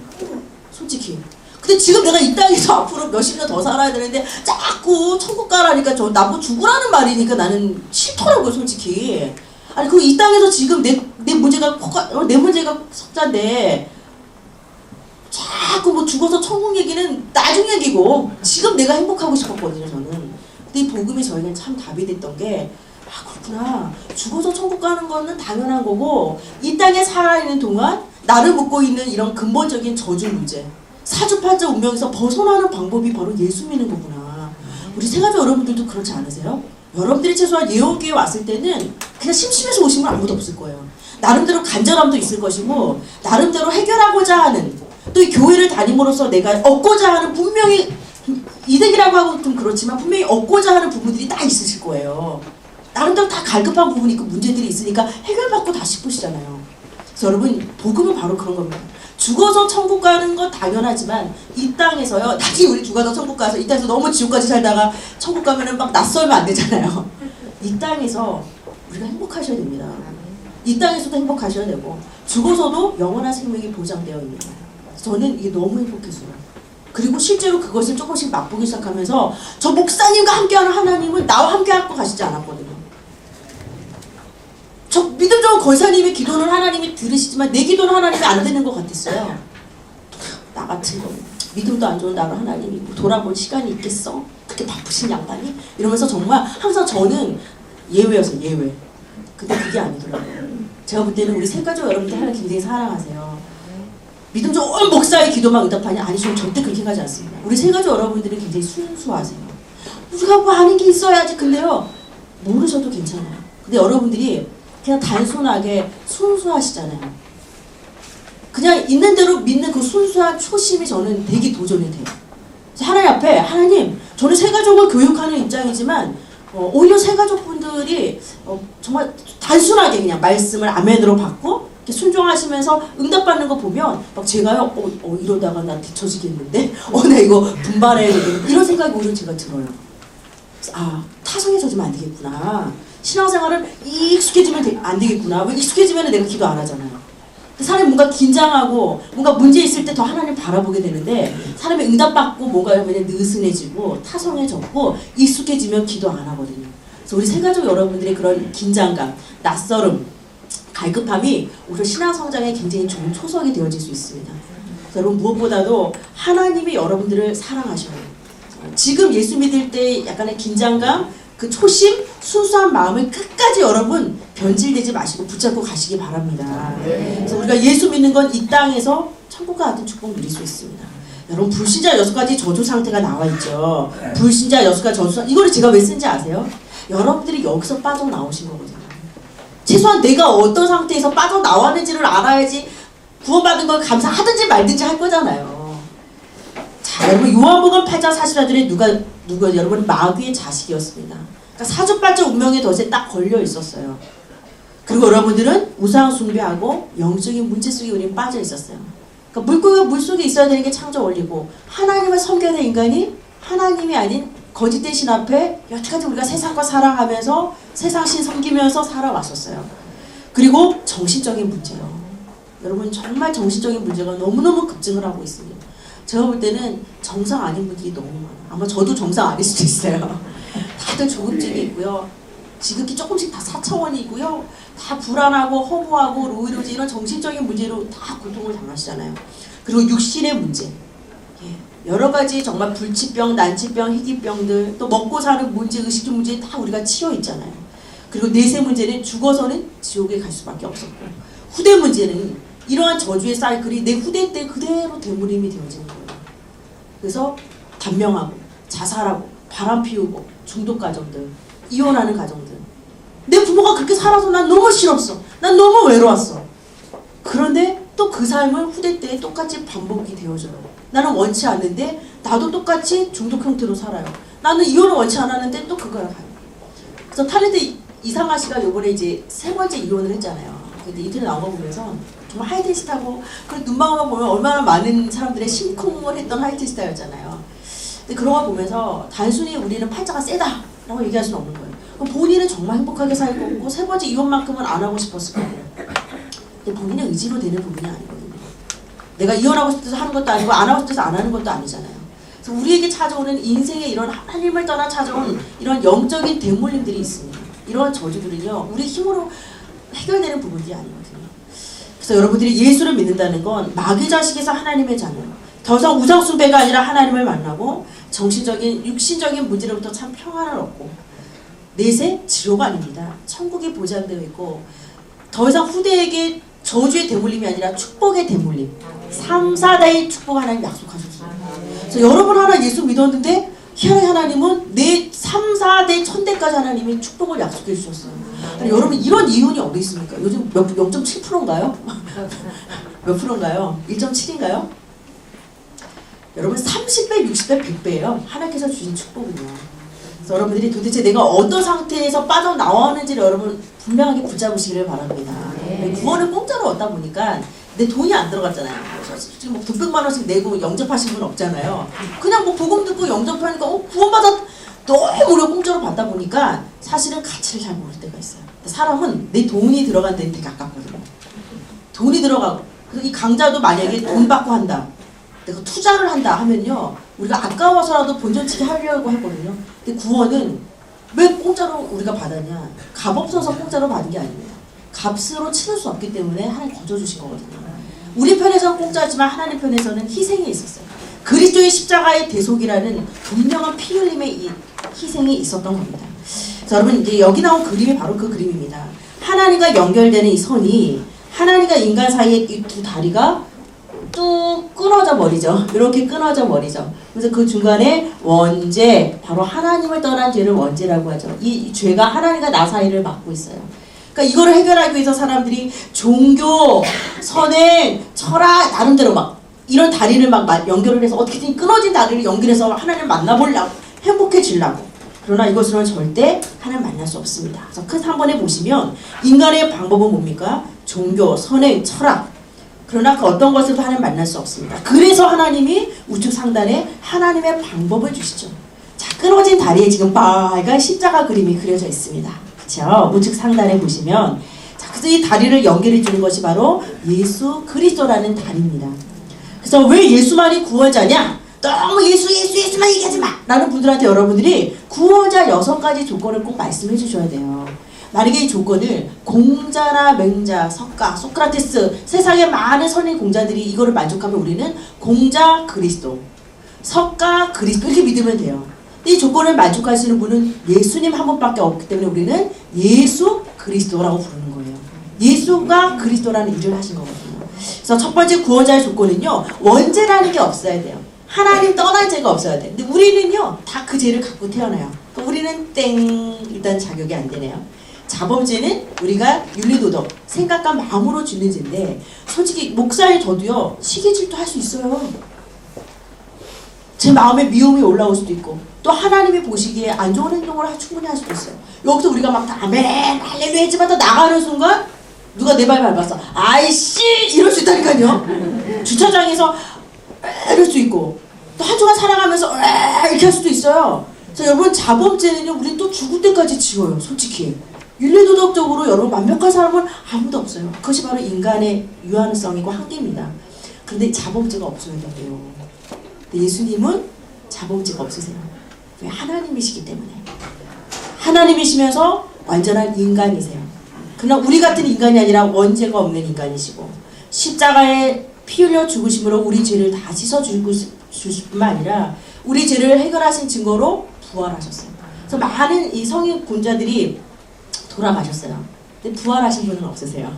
솔직히. 근데 지금 내가 이 땅에서 앞으로 몇십 년 더 살아야 되는데 자꾸 천국 가라니까 저 나보고 죽으라는 말이니까 나는 싫더라고요 솔직히. 아니 그 이 땅에서 지금 내 문제가 석자인데 자꾸 뭐 죽어서 천국 얘기는 나중 얘기고 지금 내가 행복하고 싶었거든요 저는. 근데 이 복음이 저에겐 참 답이 됐던 게 그렇구나. 죽어서 천국 가는 거는 당연한 거고 이 땅에 살아있는 동안 나를 묶고 있는 이런 근본적인 저주 문제 사주팔자 운명에서 벗어나는 방법이 바로 예수 믿는 거구나. 우리 세가족 여러분들도 그렇지 않으세요? 여러분들이 최소한 예언교회 왔을 때는 그냥 심심해서 오신 분 아무도 없을 거예요. 나름대로 간절함도 있을 것이고 나름대로 해결하고자 하는 또 이 교회를 다님으로써 내가 얻고자 하는 분명히 이득이라고 하고 좀 그렇지만 분명히 얻고자 하는 부분들이 다 있으실 거예요. 나름대로 다 갈급한 부분이 있고 문제들이 있으니까 해결받고 다 싶으시잖아요. 그래서 여러분 복음은 바로 그런 겁니다. 죽어서 천국 가는 건 당연하지만 이 땅에서요. 나중에 우리 죽어서 천국 가서 이 땅에서 너무 지옥까지 살다가 천국 가면은 막 낯설면 안 되잖아요. 이 땅에서 우리가 행복하셔야 됩니다. 이 땅에서도 행복하셔야 되고 죽어서도 영원한 생명이 보장되어 있는 거예요. 저는 이게 너무 행복했어요. 그리고 실제로 그것을 조금씩 맛보기 시작하면서 저 목사님과 함께하는 하나님은 나와 함께하고 가시지 않았거든요. 저 믿음 좋은 권사님의 기도는 하나님이 들으시지만 내 기도는 하나님이 안 듣는 것 같았어요. 나 같은 거 믿음도 안 좋은 나를 하나님이 돌아볼 시간이 있겠어? 그렇게 바쁘신 양반이? 이러면서 정말 항상 저는 예외였어요. 예외. 근데 그게 아니더라고요. 제가 볼 때는 우리 세가족 여러분들 하나님 굉장히 사랑하세요. 믿음 좋은 목사의 기도만 응답하냐? 아니 저는 절대 그렇게 가지 않습니다. 우리 세가족 여러분들은 굉장히 순수하세요. 우리가 뭐 아는 게 있어야지. 근데요 모르셔도 괜찮아요. 근데 여러분들이 그냥 단순하게 순수하시잖아요. 그냥 있는 대로 믿는 그 순수한 초심이 저는 되게 도전이 돼요. 하나님 앞에 하나님 저는 세가족을 교육하는 입장이지만 오히려 세가족분들이 정말 단순하게 그냥 말씀을 아멘으로 받고 순종하시면서 응답받는 거 보면 막 제가요 이러다가 나 뒤처지겠는데 나 이거 분발해야 되겠는데 이런 생각이 오히려 제가 들어요. 그래서 타성해져지면 안 되겠구나. 신앙생활은 익숙해지면 안 되겠구나. 왜 익숙해지면 내가 기도 안 하잖아요. 사람이 뭔가 긴장하고 뭔가 문제 있을 때 더 하나님 바라보게 되는데 사람이 응답받고 뭔가 하면 느슨해지고 타성해졌고 익숙해지면 기도 안 하거든요. 그래서 우리 세가족 여러분들의 그런 긴장감, 낯설음, 갈급함이 오히려 신앙 성장에 굉장히 좋은 초석이 되어질 수 있습니다. 여러분 무엇보다도 하나님이 여러분들을 사랑하셔요. 지금 예수 믿을 때 약간의 긴장감, 그 초심, 순수한 마음을 끝까지 여러분 변질되지 마시고 붙잡고 가시기 바랍니다. 그래서 우리가 예수 믿는 건 이 땅에서 천국과 같은 축복 누릴 수 있습니다. 여러분 불신자 6가지 저주 상태가 나와 있죠. 불신자 6가지 저주 상태. 이거를 제가 왜 쓴지 아세요? 여러분들이 여기서 빠져나오신 거거든요. 최소한 내가 어떤 상태에서 빠져나왔는지를 알아야지 구원받은 걸 감사하든지 말든지 할 거잖아요. 자, 여러분 요한복음 8장 44절에 누가 여러분 마귀의 자식이었습니다. 그러니까 사주팔자 운명의 덫에 딱 걸려 있었어요. 그리고 여러분들은 우상 숭배하고 영적인 문제 속에 우리는 빠져 있었어요. 그러니까 물고기가 물속에 있어야 되는 게 창조 원리고 하나님을 섬겨야 될 인간이 하나님이 아닌 거짓된 신 앞에 여태까지 우리가 세상과 사랑하면서 세상 신 섬기면서 살아왔었어요. 그리고 정신적인 문제요. 여러분 정말 정신적인 문제가 너무너무 급증을 하고 있습니다. 제가 볼 때는 정상 아닌 분들이 너무 많아요. 아마 저도 정상 아닐 수도 있어요. 다들 조급증이 있고요. 지극히 조금씩 다 4차원이고요. 다 불안하고 허무하고 노이로제 이런 정신적인 문제로 다 고통을 당하시잖아요. 그리고 육신의 문제. 여러 가지 정말 불치병, 난치병, 희귀병들, 또 먹고 사는 문제, 의식주 문제 다 우리가 치여 있잖아요. 그리고 내세 문제는 죽어서는 지옥에 갈 수밖에 없었고, 후대 문제는 이러한 저주의 사이클이 내 후대 때 그대로 대물림이 되어진 거예요. 그래서 단명하고 자살하고 바람 피우고 중독 가정들, 이혼하는 가정들. 내 부모가 그렇게 살아서 난 너무 싫었어. 난 너무 외로웠어. 그런데 또 그 삶을 후대 때에 똑같이 반복이 되어져요. 나는 원치 않는데 나도 똑같이 중독 형태로 살아요. 나는 이혼을 원치 않았는데 또 그걸 가요. 그래서 탤런트 이상아 씨가 요번에 이제 3번째 이혼을 했잖아요. 근데 인터넷 나온 거 보면서 정말 하이테스트하고 그리고 눈망울만 보면 얼마나 많은 사람들의 심쿵을 했던 하이테스트였잖아요. 근데 그런 거 보면서 단순히 우리는 팔자가 세다라고 얘기할 수는 없는 거예요. 본인은 정말 행복하게 살고 3번째 이혼만큼은 안 하고 싶었을 거예요. 근데 본인의 의지로 되는 부분이 아니거든요. 내가 이혼하고 싶어서 하는 것도 아니고 안 하고 싶어서 안 하는 것도 아니잖아요. 그래서 우리에게 찾아오는 인생의 이런 하나님을 떠나 찾아온 이런 영적인 대물림들이 있습니다. 이런 저주들은요, 우리 힘으로 해결되는 부분들이 아니거든요. 그래서 여러분들이 예수를 믿는다는 건 마귀 자식에서 하나님의 자녀, 더 이상 우상 숭배가 아니라 하나님을 만나고 정신적인 육신적인 문제로부터 참 평안을 얻고, 넷에 지옥 아닙니다. 천국이 보장되어 있고 더 이상 후대에게 저주의 대물림이 아니라 축복의 대물림, 3, 4대의 축복 하나님 약속하셨어요. 그래서 여러분 하나 예수 믿었는데 희한하게 하나님은 내 3, 4대, 1000대까지 하나님이 축복을 약속해 주셨어요. 여러분 이런 이윤이 어디 있습니까? 요즘 0.7%인가요? 몇 프로인가요? 1.7인가요? 여러분 30배, 60배, 100배예요. 하나님께서 주신 축복은요. 그래서 여러분들이 도대체 내가 어떤 상태에서 빠져나왔는지를 여러분 분명하게 붙잡으시기를 바랍니다. 구원을 공짜로 얻다 보니까 내 돈이 안 들어갔잖아요. 지금 뭐 몇백만 원씩 내고 영접하신 분 없잖아요. 그냥 뭐 복음 듣고 영접하니까 구원받아 너무 우리가 공짜로 받다 보니까 사실은 가치를 잘 모를 때가 있어요. 사람은 내 돈이 들어간 데는 되게 아깝거든요. 돈이 들어가고, 그리고 이 강좌도 만약에 돈 받고 한다, 내가 투자를 한다 하면요, 우리가 아까워서라도 본전치기 하려고 하거든요. 근데 구원은 왜 공짜로 우리가 받았냐? 값 없어서 공짜로 받은 게 아닙니다. 값으로 치를 수 없기 때문에 하나님 거저주신 거거든요. 우리 편에서는 공짜지만 하나님 편에서는 희생이 있었어요. 그리스도의 십자가의 대속이라는 분명한 피 흘림의 이 희생이 있었던 겁니다. 자, 여러분 이제 여기 나온 그림이 바로 그 그림입니다. 하나님과 연결되는 이 선이, 하나님과 인간 사이의 이 두 다리가 뚝 끊어져 버리죠. 이렇게 끊어져 버리죠. 그래서 그 중간에 원죄, 바로 하나님을 떠난 죄를 원죄라고 하죠. 이 죄가 하나님과 나 사이를 막고 있어요. 그러니까 이거를 해결하기 위해서 사람들이 종교, 선행, 철학 나름대로 막 이런 다리를 막 연결을 해서 어떻게든 끊어진 다리를 연결해서 하나님을 만나보려고, 행복해지려고. 그러나 이것으로는 절대 하나님 만날 수 없습니다. 그래서 큰 3번에 보시면 인간의 방법은 뭡니까? 종교, 선행, 철학. 그러나 그 어떤 것에도 하나님 만날 수 없습니다. 그래서 하나님이 우측 상단에 하나님의 방법을 주시죠. 자, 끊어진 다리에 지금 빨간 십자가 그림이 그려져 있습니다. 그렇죠? 우측 상단에 보시면, 자, 그래서 이 다리를 연결해 주는 것이 바로 예수 그리스도라는 다리입니다. 그래서 왜 예수만이 구원자냐? 너무 예수만 얘기하지 마! 라는 분들한테 여러분들이 구원자 6가지 조건을 꼭 말씀해 주셔야 돼요. 만약에 이 조건을 공자나 맹자, 석가, 소크라테스, 세상의 많은 선인 공자들이 이거를 만족하면 우리는 공자 그리스도, 석가 그리스도 이렇게 믿으면 돼요. 이 조건을 만족하시는 분은 예수님 한 분밖에 없기 때문에 우리는 예수 그리스도라고 부르는 거예요. 예수가 그리스도라는 일을 하신 거거든요. 그래서 첫 번째 구원자의 조건은요, 원죄라는 게 없어야 돼요. 하나님 떠난 죄가 없어야 돼. 근데 우리는요, 다 그 죄를 갖고 태어나요. 그러니까 우리는 땡, 일단 자격이 안 되네요. 자범죄는 우리가 윤리도덕, 생각과 마음으로 짓는 죄인데, 솔직히 목사의 저도요, 시기 질투할 수 있어요. 제 마음에 미움이 올라올 수도 있고, 또 하나님이 보시기에 안 좋은 행동을 충분히 할 수도 있어요. 여기서 우리가 막 아멘, 할렐루야 했지만 또 나가는 순간 누가 내 발 밟았어. 아이씨! 이럴 수 있다니까요. 주차장에서 이럴 수 있고, 또 한 주간 살아가면서 이렇게 할 수도 있어요. 자, 여러분 자범죄는요 우리 또 죽을 때까지 지어요. 솔직히 윤리도덕적으로 여러분 완벽한 사람은 아무도 없어요. 그것이 바로 인간의 유한성이고 한계입니다. 그런데 자범죄가 없어야 돼요. 근데 예수님은 자범죄가 없으세요. 왜? 하나님이시기 때문에. 하나님이시면서 완전한 인간이세요. 그러나 우리 같은 인간이 아니라 원죄가 없는 인간이시고 십자가에 피 흘려 죽으심으로 우리 죄를 다 씻어주실 뿐만 아니라 우리 죄를 해결하신 증거로 부활하셨어요. 그래서 많은 이 성인군자들이 돌아가셨어요. 근데 부활하신 분은 없으세요.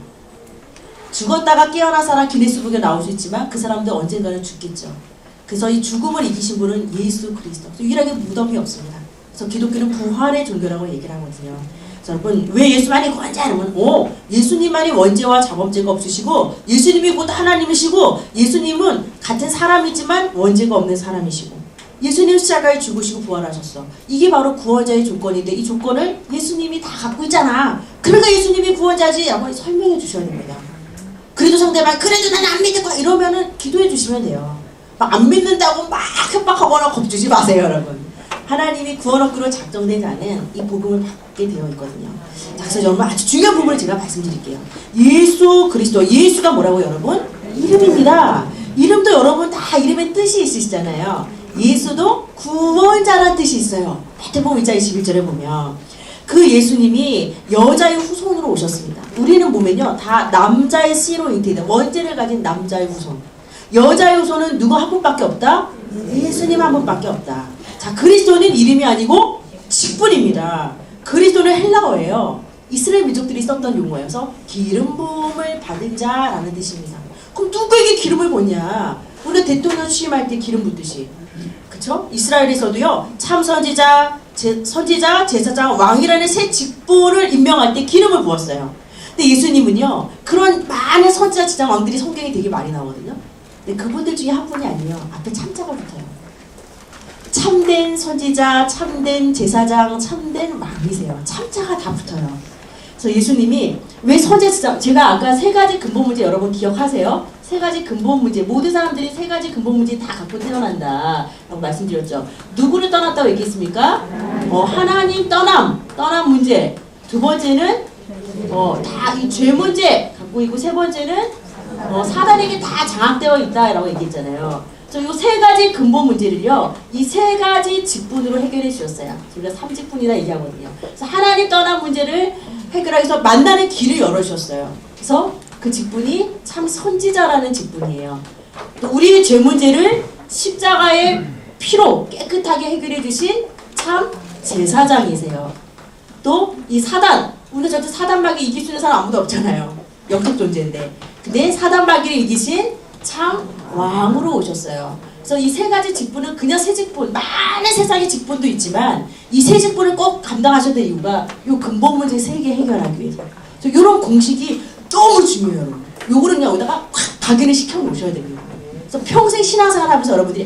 죽었다가 깨어난 사람 기네스북에 나올 수 있지만 그 사람도 언젠가는 죽겠죠. 그래서 이 죽음을 이기신 분은 예수 그리스도. 유일하게 무덤이 없습니다. 그래서 기독교는 부활의 종교라고 얘기를 하거든요. 여러분 왜 예수만이 구원자? 이러면 예수님만이 원죄와 자범죄가 없으시고 예수님이 곧 하나님이시고 예수님은 같은 사람이지만 원죄가 없는 사람이시고 예수님 십자가에 죽으시고 부활하셨어. 이게 바로 구원자의 조건인데 이 조건을 예수님이 다 갖고 있잖아. 그러니까 예수님이 구원자지 라고 설명해 주셔야 됩니다. 그래도 상대방 그래도 나는 안 믿을 거야 이러면은 기도해 주시면 돼요. 막 안 믿는다고 막 협박하거나 겁주지 마세요 여러분. 하나님이 구원 얻기로 작정된 자는 이 복음을 받게 되어 있거든요. 자, 그래서 여러분 아주 중요한 부분을 제가 말씀드릴게요. 예수 그리스도, 예수가 뭐라고 여러분? 이름입니다. 이름도 여러분 다 이름에 뜻이 있으시잖아요. 예수도 구원자라는 뜻이 있어요. 마태복음 1장 21절에 보면 그 예수님이 여자의 후손으로 오셨습니다. 우리는 보면요 다 남자의 씨로 잉태된 원죄를 가진 남자의 후손. 여자의 후손은 누구 한 분밖에 없다? 예수님 한 분밖에 없다. 자, 그리스도는 이름이 아니고 직분입니다. 그리스도는 헬라어예요. 이스라엘 민족들이 썼던 용어여서 기름 부음을 받은 자라는 뜻입니다. 그럼 누구에게 기름을 붓냐? 우리 대통령 취임할 때 기름 붓듯이. 그쵸? 이스라엘에서도요 참 선지자, 제사장, 왕이라는 세 직분을 임명할 때 기름을 부었어요. 근데 예수님은요 그런 많은 선지자, 제사장, 왕들이 성경에 되게 많이 나오거든요. 근데 그분들 중에 한 분이 아니에요. 앞에 참자가 붙어요. 참된 선지자, 참된 제사장, 참된 왕이세요. 참자가 다 붙어요. 그래서 예수님이 왜 선지자, 제가 아까 세 가지 근본 문제 여러분 기억하세요? 세 가지 근본 문제, 모든 사람들이 세 가지 근본 문제 다 갖고 태어난다 라고 말씀드렸죠. 누구를 떠났다고 얘기했습니까? 하나님 떠남 문제. 두 번째는 다 이 죄 문제 갖고 있고 세 번째는 사단에게 다 장악되어 있다라고 얘기했잖아요. 그래서 이 세 가지 근본 문제를요, 이 세 가지 직분으로 해결해 주셨어요. 우리가 3직분이라 얘기하거든요. 그래서 하나님 떠난 문제를 해결하기 위해서 만나는 길을 열어주셨어요. 그래서 그 직분이 참 선지자라는 직분이에요. 또 우리의 죄 문제를 십자가의 피로 깨끗하게 해결해 주신 참 제사장이세요. 또 이 사단, 우리가 절대 사단마귀 이길 수 있는 사람 아무도 없잖아요. 영적 존재인데. 근데 사단마귀를 이기신 참 왕으로 오셨어요. 그래서 이 세 가지 직분은 그냥 세 직분, 많은 세상의 직분도 있지만 이 세 직분을 꼭 감당하셔야 될 이유가 이 근본 문제 세 개 해결하기 위해서. 그래서 이런 공식이 너무 중요해요. 요거는요 여기다가 확 각인을 시켜 놓으셔야 됩니다. 그래서 평생 신앙생활 하면서 여러분들이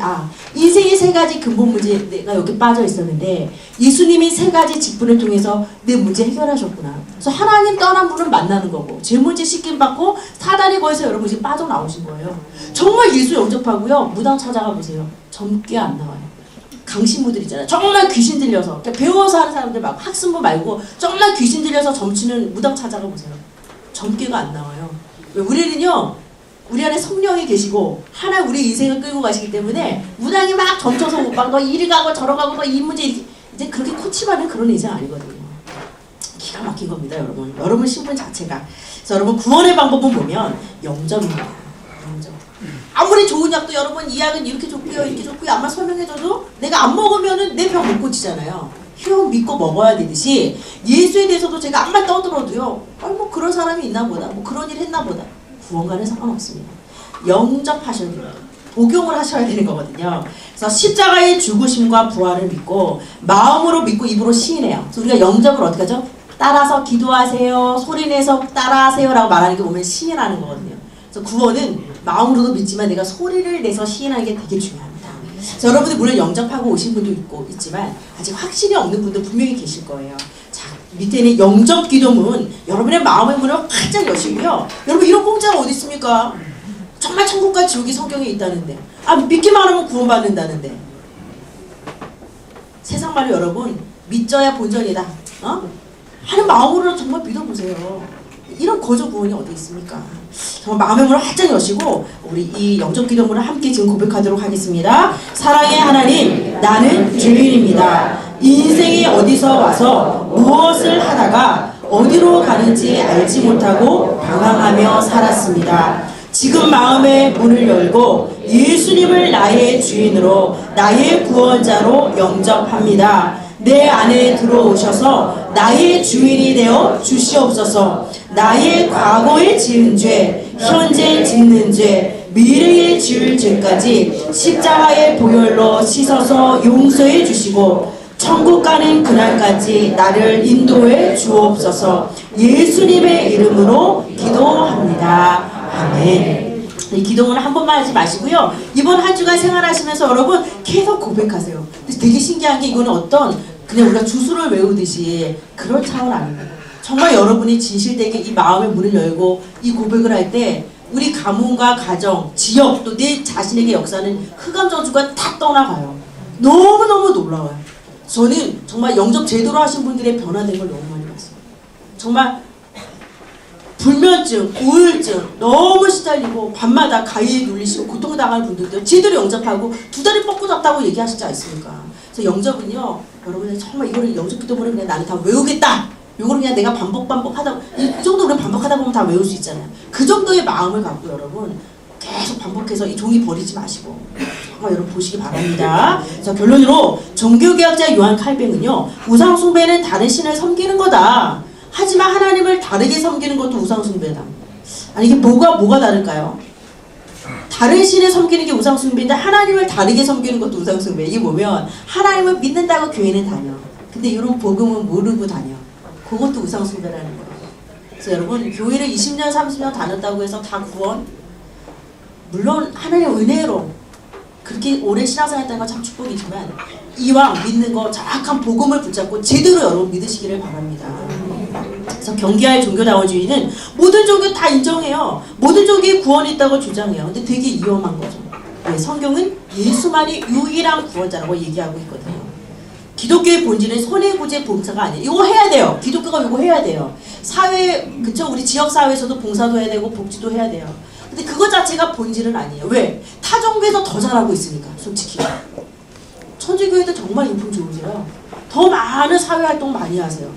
인생의 세 가지 근본 문제 내가 여기 빠져 있었는데 예수님이 세 가지 직분을 통해서 내 문제 해결하셨구나. 그래서 하나님 떠난 분을 만나는 거고 제 문제 씻김 받고 사단의 거에서 여러분 지금 빠져나오신 거예요. 정말 예수 영접하고요 무당 찾아가 보세요. 젊게 안 나와요. 강신부들 있잖아요. 정말 귀신 들려서 배워서 하는 사람들 말고 학습부 말고 정말 귀신 들려서 점치는 무당 찾아가 보세요. 젊게가 안 나와요. 왜? 우리는요 우리 안에 성령이 계시고 하나 우리 인생을 끌고 가시기 때문에 무당이 막 점쳐서 못 봐. 너 이리 가고 저러 가고 너 이 문제 이제 그렇게 코치받는 그런 인생 아니거든요. 기가 막힌 겁니다, 여러분. 여러분 신분 자체가. 그래서 여러분 구원의 방법은 보면 영접입니다. 영접. 아무리 좋은 약도 여러분 이 약은 이렇게 좋고요, 이렇게 좋고요. 암만 설명해줘도 내가 안 먹으면은 내 병 못 고치잖아요. 형 믿고 먹어야 되듯이 예수에 대해서도 제가 암만 떠들어도요. 뭐 그런 사람이 있나 보다. 뭐 그런 일 했나 보다. 구원과는 상관없습니다. 영접하셔야 됩니다. 복용을 하셔야 되는 거거든요. 그래서 십자가의 죽으심과 부활을 믿고 마음으로 믿고 입으로 시인해요. 그래서 우리가 영접을 어떻게 하죠? 따라서 기도하세요. 소리내서 따라하세요 라고 말하는 게 보면 시인하는 거거든요. 그래서 구원은 마음으로도 믿지만 내가 소리를 내서 시인하는 게 되게 중요합니다. 그래서 여러분들 물론 영접하고 오신 분도 있지만 아직 확신이 없는 분도 분명히 계실 거예요. 자, 밑에는 영접 기도문, 여러분의 마음의 문을 활짝 여시고요. 여러분 이런 공짜가 어디 있습니까? 정말 천국과 지옥이 성경에 있다는데 믿기만 하면 구원받는다는데 세상 말로 여러분 믿져야 본전이다. 하는 마음으로 정말 믿어보세요. 이런 거저 구원이 어디 있습니까? 정말 마음의 문을 활짝 여시고 우리 이 영적 기도문을 함께 지금 고백하도록 하겠습니다. 사랑의 하나님, 나는 죄인입니다. 인생이 어디서 와서 무엇을 하다가 어디로 가는지 알지 못하고 방황하며 살았습니다. 지금 마음의 문을 열고 예수님을 나의 주인으로 나의 구원자로 영접합니다. 내 안에 들어오셔서 나의 주인이 되어 주시옵소서. 나의 과거에 지은 죄, 현재 짓는 죄, 미래에 지을 죄까지 십자가의 보혈로 씻어서 용서해 주시고 천국 가는 그날까지 나를 인도해 주옵소서. 예수님의 이름으로 기도합니다. 아멘. 이 기도문을 한 번만 하지 마시고요. 이번 한 주간 생활하시면서 여러분 계속 고백하세요. 되게 신기한 게 이거는 어떤 그냥 우리가 주술을 외우듯이 그럴 차원 아닙니다. 정말 여러분이 진실되게 이 마음의 문을 열고 이 고백을 할 때 우리 가문과 가정, 지역 또 내 자신에게 역사는 흑암 저주가 다 떠나가요. 너무너무 놀라워요. 저는 정말 영접 제대로 하신 분들의 변화된 걸 너무 많이 봤어요. 정말 불면증, 우울증 너무 시달리고 밤마다 가위에 눌리시고 고통당하는 분들도 제대로 영접하고 두 다리 뻗고 잡다고 얘기하시지 않습니까? 그래서 영접은요, 여러분들 정말 이거를 영접 기도문을 그냥 나는 다 외우겠다. 이거를 그냥 내가 반복하다 이 정도 우리 반복하다 보면 다 외울 수 있잖아요. 그 정도의 마음을 갖고 여러분 계속 반복해서 이 종이 버리지 마시고 정말 여러분 보시기 바랍니다. 자, 결론으로 종교개혁자 요한 칼뱅은요, 우상숭배는 다른 신을 섬기는 거다. 하지만 하나님을 다르게 섬기는 것도 우상숭배다. 아니 이게 뭐가 다를까요? 다른 신을 섬기는 게 우상숭배인데 하나님을 다르게 섬기는 것도 우상숭배. 이게 뭐면 하나님을 믿는다고 교회는 다녀. 근데 이런 복음은 모르고 다녀. 그것도 우상숭배라는 거예요. 그래서 여러분 교회를 20년 30년 다녔다고 해서 다 구원? 물론 하나님의 은혜로 그렇게 오래 신앙생활 했다는 건 참 축복이지만 이왕 믿는 거 정확한 복음을 붙잡고 제대로 여러분 믿으시기를 바랍니다. 그래서 경계할 종교다원주의는 모든 종교 다 인정해요. 모든 종교에 구원이 있다고 주장해요. 근데 되게 위험한 거죠. 네, 성경은 예수만이 유일한 구원자라고 얘기하고 있거든요. 기독교의 본질은 손해구제 봉사가 아니에요. 이거 해야 돼요. 기독교가 이거 해야 돼요. 사회, 그쵸? 우리 지역사회에서도 봉사도 해야 되고 복지도 해야 돼요. 근데 그거 자체가 본질은 아니에요. 왜? 타 종교에서 더 잘하고 있으니까, 솔직히. 천주교회도 정말 인품 좋으세요. 더 많은 사회활동 많이 하세요.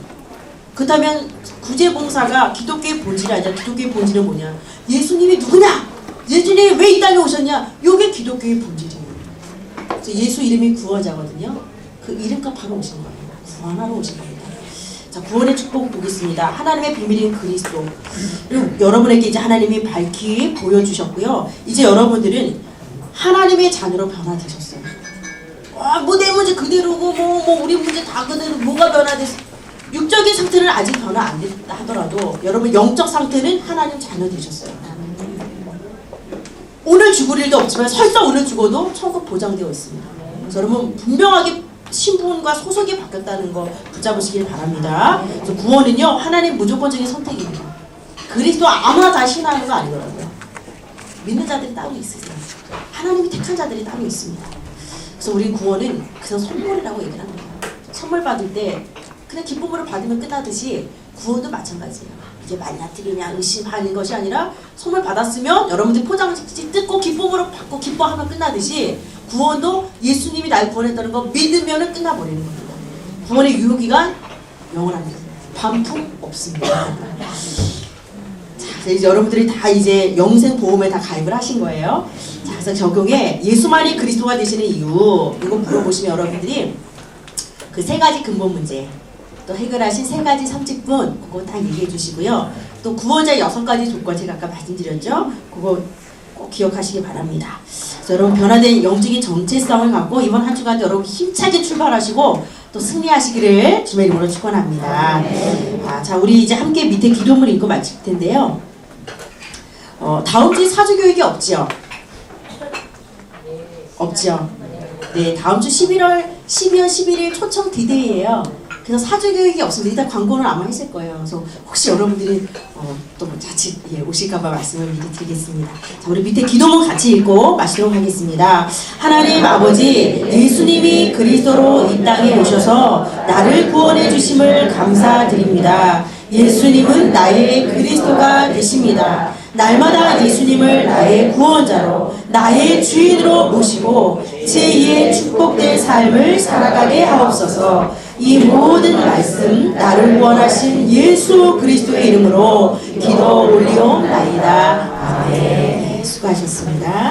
그렇다면 구제봉사가 기독교의 본질이 아니라 기독교의 본질은 뭐냐? 예수님이 누구냐? 예수님이 왜 이 땅에 오셨냐? 이게 기독교의 본질이에요. 그래서 예수 이름이 구원자거든요. 그 이름값 하러 오신 거예요. 구원하러 오신 겁니다. 자, 구원의 축복 보겠습니다. 하나님의 비밀인 그리스도. 여러분에게 이제 하나님이 밝히 보여주셨고요. 이제 여러분들은 하나님의 자녀로 변화되셨어요. 뭐 내 문제 그대로고 뭐 우리 문제 다 그대로 뭐가 변화됐어? 육적인 상태는 아직 변화 안 됐다 하더라도 여러분 영적 상태는 하나님 자녀 되셨어요. 오늘 죽을 일도 없지만 설사 오늘 죽어도 천국 보장되어 있습니다. 그래서 여러분 분명하게 신분과 소속이 바뀌었다는 거 붙잡으시길 바랍니다. 그래서 구원은요 하나님 무조건적인 선택입니다. 그리스도 아무나 다 신앙하는 거 아니더라고요. 믿는 자들이 따로 있으세요. 하나님이 택한 자들이 따로 있습니다. 그래서 우리 구원은 그냥 선물이라고 얘기를 합니다. 선물 받을 때 그냥 기쁨으로 받으면 끝나듯이 구원도 마찬가지예요. 이제 말라뜨리냐 의심하는 것이 아니라 선물 받았으면 여러분들 포장지 뜯고 기쁨으로 받고 기뻐하면 끝나듯이 구원도 예수님이 날 구원했다는 거 믿으면 끝나버리는 겁니다. 구원의 유효기간 영원합니다. 반품 없습니다. 자, 이제 여러분들이 다 이제 영생보험에 다 가입을 하신 거예요. 자, 그래서 적용에 예수만이 그리스도가 되시는 이유 이거 물어보시면 여러분들이 그 세 가지 근본 문제 또 해결하신 세 가지 삼직분 그거 딱 얘기해 주시고요. 또 구원자 6가지 조건 제가 아까 말씀드렸죠. 그거 꼭 기억하시기 바랍니다. 그래서 여러분 변화된 영적인 정체성을 갖고 이번 한 주간 여러분 힘차게 출발하시고 또 승리하시기를 주의 이름으로 축원합니다. 자, 우리 이제 함께 밑에 기도문 읽고 마칠 텐데요. 다음 주에 사주교육이 없지요? 없죠? 네, 다음 주 12월 11일 초청 디데이예요. 그래서 사주교육이 없습니다. 일단 광고는 아마 했을 거예요. 그래서 혹시 여러분들이 또 자칫 오실까봐 말씀을 미리 드리겠습니다. 자, 우리 밑에 기도문 같이 읽고 마치도록 하겠습니다. 하나님 아버지, 예수님이 그리스도로 이 땅에 오셔서 나를 구원해 주심을 감사드립니다. 예수님은 나의 그리스도가 되십니다. 날마다 예수님을 나의 구원자로, 나의 주인으로 모시고 제2의 축복된 삶을 살아가게 하옵소서. 이 모든 말씀 나를 구원하신 예수 그리스도의 이름으로 기도 올리옵나이다. 아멘. 수고하셨습니다.